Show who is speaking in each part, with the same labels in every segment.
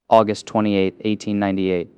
Speaker 1: August 28, 1898.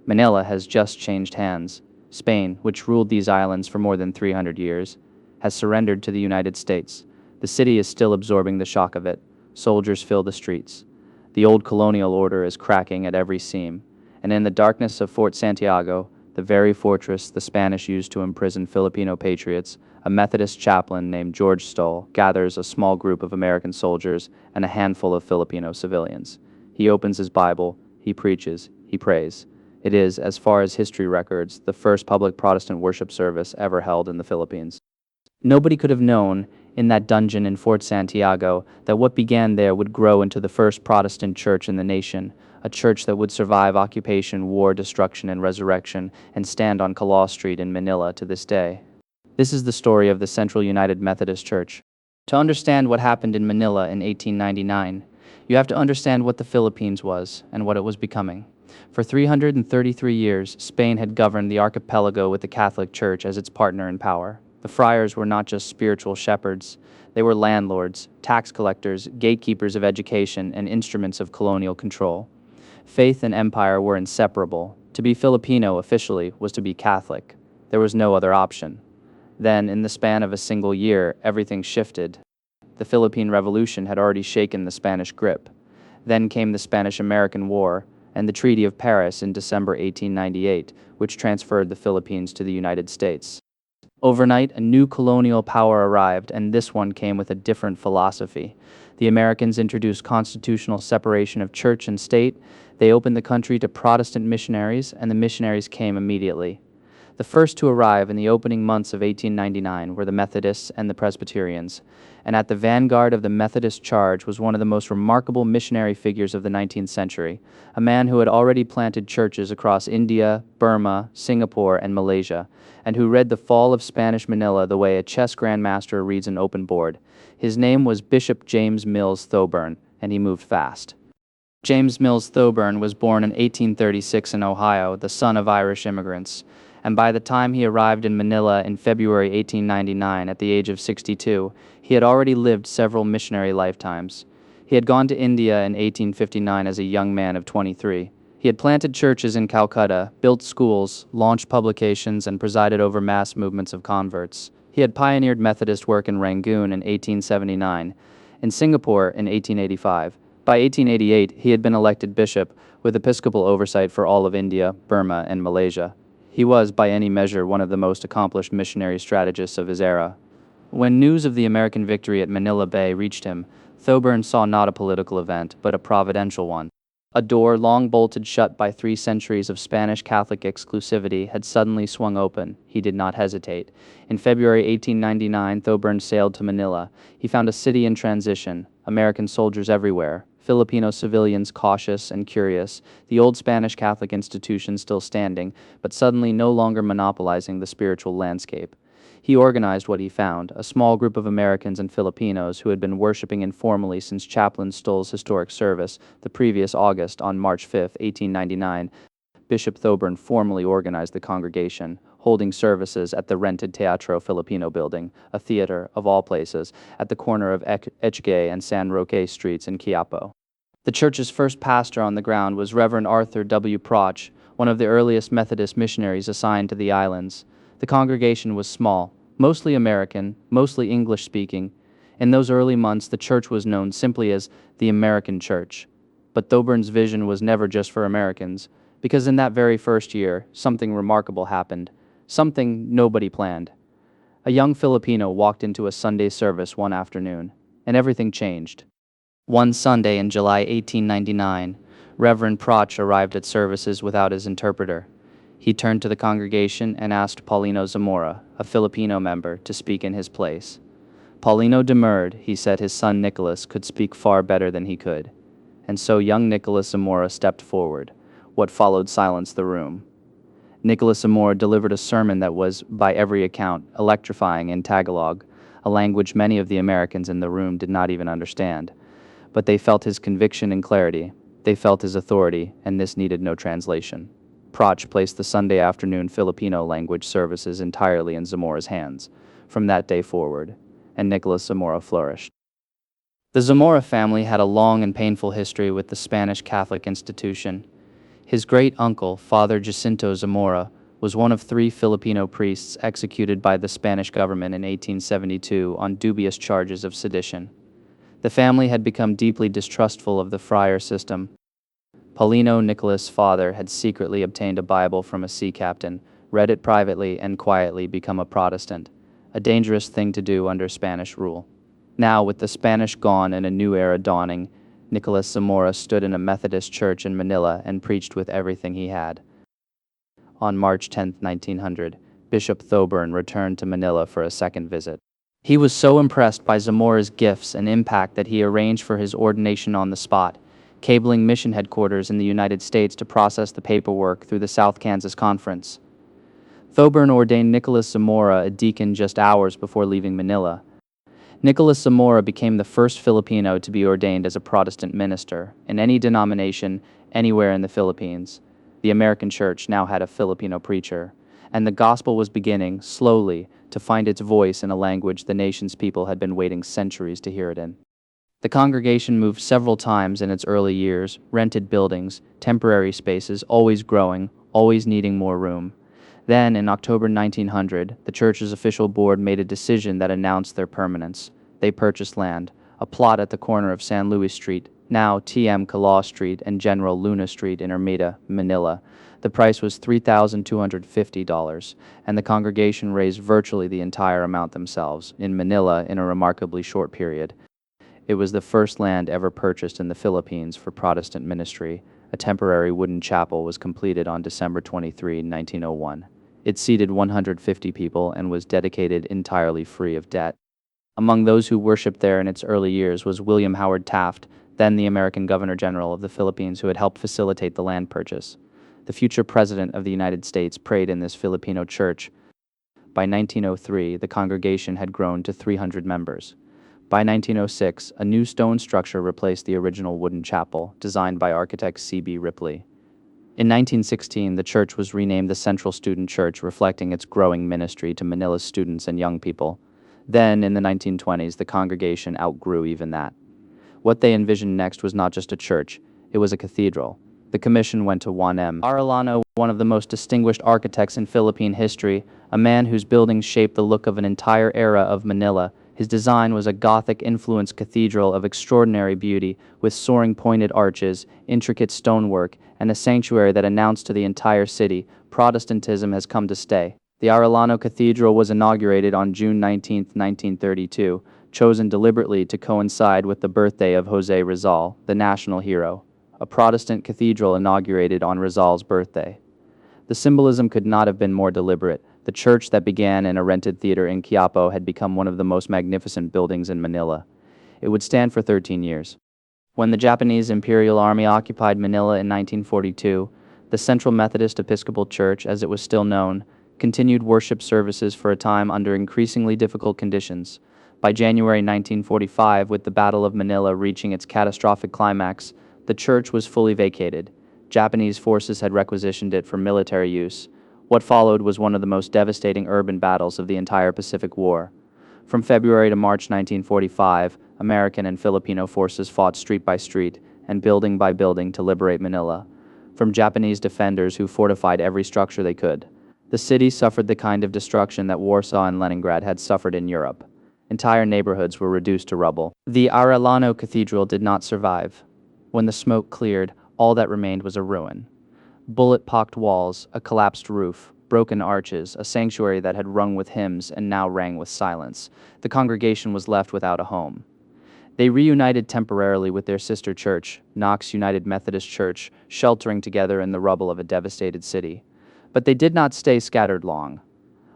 Speaker 1: Manila has just changed hands. Spain, which ruled these islands for more than 300 years, has surrendered to the United States. The city is still absorbing the shock of it. Soldiers fill the streets. The old colonial order is cracking at every seam. And in the darkness of Fort Santiago, the very fortress the Spanish used to imprison Filipino patriots, a Methodist chaplain named George Stoll gathers a small group of American soldiers and a handful of Filipino civilians. He opens his Bible, he preaches, he prays. It is, as far as history records, the first public Protestant worship service ever held in the Philippines. Nobody could have known, in that dungeon in Fort Santiago, that what began there would grow into the first Protestant church in the nation, a church that would survive occupation, war, destruction, and resurrection, and stand on Calais Street in Manila to this day. This is the story of the Central United Methodist Church. To understand what happened in Manila in 1899, you have to understand what the Philippines was and what it was becoming. For 333 years, Spain had governed the archipelago with the Catholic Church as its partner in power. The friars were not just spiritual shepherds. They were landlords, tax collectors, gatekeepers of education, and instruments of colonial control. Faith and empire were inseparable. To be Filipino officially was to be Catholic. There was no other option. Then, in the span of a single year, everything shifted. The Philippine Revolution had already shaken the Spanish grip. Then came the Spanish-American War and the Treaty of Paris in December 1898, which transferred the Philippines to the United States. Overnight, a new colonial power arrived, and this one came with a different philosophy. The Americans introduced constitutional separation of church and state. They opened the country to Protestant missionaries, and the missionaries came immediately. The first to arrive in the opening months of 1899 were the Methodists and the Presbyterians, and at the vanguard of the Methodist charge was one of the most remarkable missionary figures of the 19th century, a man who had already planted churches across India, Burma, Singapore, and Malaysia, and who read the fall of Spanish Manila the way a chess grandmaster reads an open board. His name was Bishop James Mills Thoburn, and he moved fast. James Mills Thoburn was born in 1836 in Ohio, the son of Irish immigrants, and by the time he arrived in Manila in February 1899 at the age of 62, he had already lived several missionary lifetimes. He had gone to India in 1859 as a young man of 23. He had planted churches in Calcutta, built schools, launched publications, and presided over mass movements of converts. He had pioneered Methodist work in Rangoon in 1879, in Singapore in 1885. By 1888, he had been elected bishop, with episcopal oversight for all of India, Burma, and Malaysia. He was, by any measure, one of the most accomplished missionary strategists of his era. When news of the American victory at Manila Bay reached him, Thoburn saw not a political event, but a providential one. A door long bolted shut by 3 centuries of Spanish Catholic exclusivity had suddenly swung open. He did not hesitate. In February 1899, Thoburn sailed to Manila. He found a city in transition, American soldiers everywhere, Filipino civilians cautious and curious, the old Spanish Catholic institution still standing, but suddenly no longer monopolizing the spiritual landscape. He organized what he found, a small group of Americans and Filipinos who had been worshiping informally since Chaplain Stoll's historic service the previous August on March 5, 1899. Bishop Thoburn formally organized the congregation, holding services at the rented Teatro Filipino building, a theater, of all places, at the corner of Echgay and San Roque streets in Quiapo. The church's first pastor on the ground was Reverend Arthur W. Proch, one of the earliest Methodist missionaries assigned to the islands. The congregation was small, mostly American, mostly English-speaking. In those early months, the church was known simply as the American Church. But Thoburn's vision was never just for Americans, because in that very first year, something remarkable happened, something nobody planned. A young Filipino walked into a Sunday service one afternoon, and everything changed. One Sunday in July 1899, Reverend Proch arrived at services without his interpreter. He turned to the congregation and asked Paulino Zamora, a Filipino member, to speak in his place. Paulino demurred. He said his son Nicolas could speak far better than he could. And so young Nicolas Zamora stepped forward. What followed silenced the room. Nicolas Zamora delivered a sermon that was, by every account, electrifying in Tagalog, a language many of the Americans in the room did not even understand. But they felt his conviction and clarity. They felt his authority, and this needed no translation. Proch placed the Sunday afternoon Filipino language services entirely in Zamora's hands from that day forward, and Nicolas Zamora flourished. The Zamora family had a long and painful history with the Spanish Catholic institution. His great-uncle, Father Jacinto Zamora, was one of 3 Filipino priests executed by the Spanish government in 1872 on dubious charges of sedition. The family had become deeply distrustful of the friar system. Paulino Nicolas' father had secretly obtained a Bible from a sea captain, read it privately, and quietly become a Protestant, a dangerous thing to do under Spanish rule. Now, with the Spanish gone and a new era dawning, Nicolas Zamora stood in a Methodist church in Manila and preached with everything he had. On March 10, 1900, Bishop Thoburn returned to Manila for a second visit. He was so impressed by Zamora's gifts and impact that he arranged for his ordination on the spot, cabling mission headquarters in the United States to process the paperwork through the South Kansas Conference. Thoburn ordained Nicolas Zamora a deacon just hours before leaving Manila. Nicolas Zamora became the first Filipino to be ordained as a Protestant minister in any denomination anywhere in the Philippines. The American church now had a Filipino preacher, and the gospel was beginning, slowly, to find its voice in a language the nation's people had been waiting centuries to hear it in. The congregation moved several times in its early years, rented buildings, temporary spaces, always growing, always needing more room. Then, in October 1900, the church's official board made a decision that announced their permanence. They purchased land, a plot at the corner of San Luis Street, now T.M. Calao Street, and General Luna Street in Ermita, Manila. The price was $3,250, and the congregation raised virtually the entire amount themselves, in Manila, in a remarkably short period. It was the first land ever purchased in the Philippines for Protestant ministry. A temporary wooden chapel was completed on December 23, 1901. It seated 150 people and was dedicated entirely free of debt. Among those who worshipped there in its early years was William Howard Taft, then the American Governor-General of the Philippines, who had helped facilitate the land purchase. The future President of the United States prayed in this Filipino church. By 1903, the congregation had grown to 300 members. By 1906, a new stone structure replaced the original wooden chapel, designed by architect C.B. Ripley. In 1916, the church was renamed the Central Student Church, reflecting its growing ministry to Manila's students and young people. Then, in the 1920s, the congregation outgrew even that. What they envisioned next was not just a church, it was a cathedral. The commission went to Juan M. Arellano, one of the most distinguished architects in Philippine history, a man whose buildings shaped the look of an entire era of Manila. His design was a Gothic-influenced cathedral of extraordinary beauty, with soaring pointed arches, intricate stonework, and a sanctuary that announced to the entire city, Protestantism has come to stay. The Arellano Cathedral was inaugurated on June 19, 1932, chosen deliberately to coincide with the birthday of José Rizal, the national hero. A Protestant cathedral inaugurated on Rizal's birthday. The symbolism could not have been more deliberate. The church that began in a rented theater in Quiapo had become one of the most magnificent buildings in Manila. It would stand for 13 years. When the Japanese Imperial Army occupied Manila in 1942, the Central Methodist Episcopal Church, as it was still known, continued worship services for a time under increasingly difficult conditions. By January 1945, with the Battle of Manila reaching its catastrophic climax, the church was fully vacated. Japanese forces had requisitioned it for military use. What followed was one of the most devastating urban battles of the entire Pacific War. From February to March 1945, American and Filipino forces fought street by street and building by building to liberate Manila, from Japanese defenders who fortified every structure they could. The city suffered the kind of destruction that Warsaw and Leningrad had suffered in Europe. Entire neighborhoods were reduced to rubble. The Arellano Cathedral did not survive. When the smoke cleared, all that remained was a ruin. Bullet-pocked walls, a collapsed roof, broken arches, a sanctuary that had rung with hymns and now rang with silence. The congregation was left without a home. They reunited temporarily with their sister church, Knox United Methodist Church, sheltering together in the rubble of a devastated city. But they did not stay scattered long.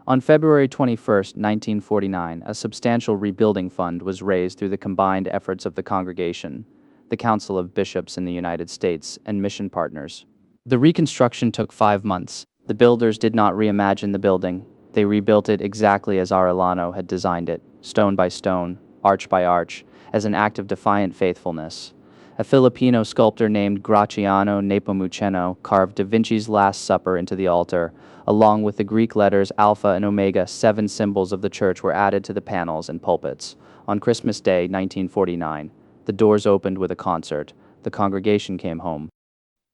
Speaker 1: On February 21, 1949, a substantial rebuilding fund was raised through the combined efforts of the congregation, the Council of Bishops in the United States, and mission partners. The reconstruction took 5 months. The builders did not reimagine the building. They rebuilt it exactly as Arellano had designed it, stone by stone, arch by arch, as an act of defiant faithfulness. A Filipino sculptor named Graciano Nepomuceno carved Da Vinci's Last Supper into the altar. Along with the Greek letters Alpha and Omega, 7 symbols of the church were added to the panels and pulpits. On Christmas Day, 1949, The doors opened with a concert. The congregation came home.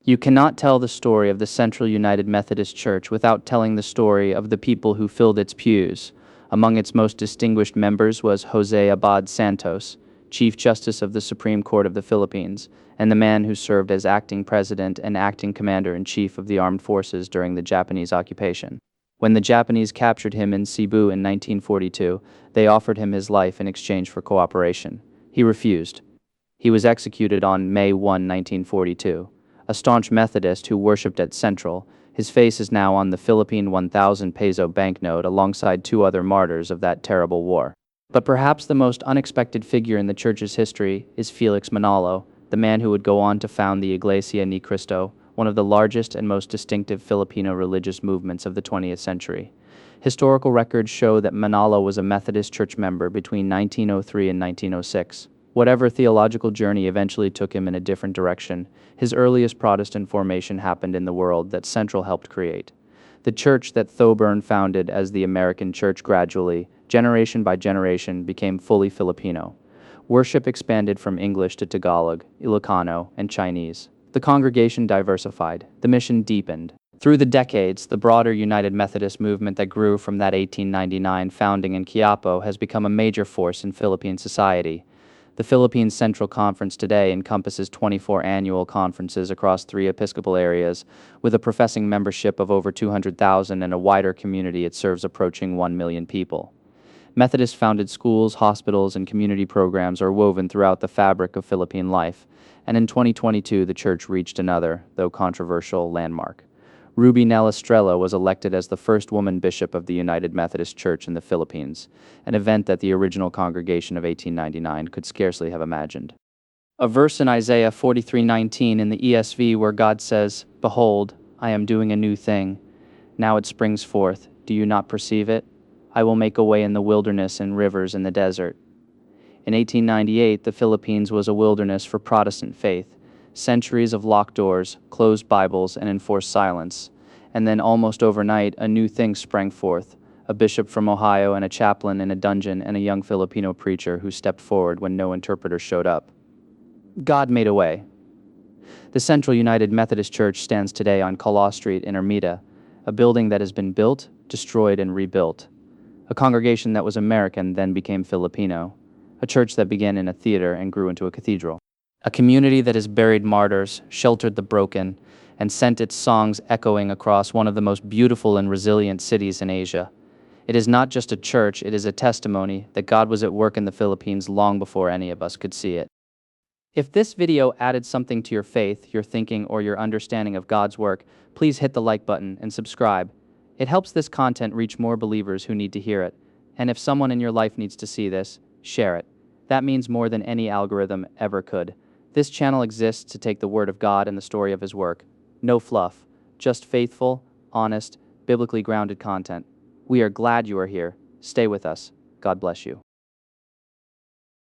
Speaker 1: You cannot tell the story of the Central United Methodist Church without telling the story of the people who filled its pews. Among its most distinguished members was Jose Abad Santos, Chief Justice of the Supreme Court of the Philippines, and the man who served as acting president and acting commander-in-chief of the armed forces during the Japanese occupation. When the Japanese captured him in Cebu in 1942, they offered him his life in exchange for cooperation. He refused. He was executed on May 1, 1942. A staunch Methodist who worshipped at Central, his face is now on the Philippine 1,000 peso banknote alongside two other martyrs of that terrible war. But perhaps the most unexpected figure in the church's history is Felix Manalo, the man who would go on to found the Iglesia Ni Cristo, one of the largest and most distinctive Filipino religious movements of the 20th century. Historical records show that Manalo was a Methodist church member between 1903 and 1906. Whatever theological journey eventually took him in a different direction, his earliest Protestant formation happened in the world that Central helped create. The church that Thoburn founded as the American Church gradually, generation by generation, became fully Filipino. Worship expanded from English to Tagalog, Ilocano, and Chinese. The congregation diversified. The mission deepened. Through the decades, the broader United Methodist movement that grew from that 1899 founding in Quiapo has become a major force in Philippine society. The Philippines Central Conference today encompasses 24 annual conferences across 3 episcopal areas, with a professing membership of over 200,000 and a wider community it serves approaching 1 million people. Methodist-founded schools, hospitals, and community programs are woven throughout the fabric of Philippine life, and in 2022 the church reached another, though controversial, landmark. Ruby Nell Estrella was elected as the first woman bishop of the United Methodist Church in the Philippines, an event that the original congregation of 1899 could scarcely have imagined. A verse in Isaiah 43:19 in the ESV where God says, "Behold, I am doing a new thing. Now it springs forth. Do you not perceive it? I will make a way in the wilderness and rivers in the desert." In 1898, the Philippines was a wilderness for Protestant faith. Centuries of locked doors, closed Bibles, and enforced silence. And then almost overnight, a new thing sprang forth, a bishop from Ohio and a chaplain in a dungeon and a young Filipino preacher who stepped forward when no interpreter showed up. God made a way. The Central United Methodist Church stands today on Calaw Street in Ermita, a building that has been built, destroyed, and rebuilt. A congregation that was American then became Filipino. A church that began in a theater and grew into a cathedral. A community that has buried martyrs, sheltered the broken, and sent its songs echoing across one of the most beautiful and resilient cities in Asia. It is not just a church, it is a testimony that God was at work in the Philippines long before any of us could see it. If this video added something to your faith, your thinking, or your understanding of God's work, please hit the like button and subscribe. It helps this content reach more believers who need to hear it. And if someone in your life needs to see this, share it. That means more than any algorithm ever could. This channel exists to take the Word of God and the story of His work. No fluff, just faithful, honest, biblically grounded content. We are glad you are here. Stay with us. God bless you.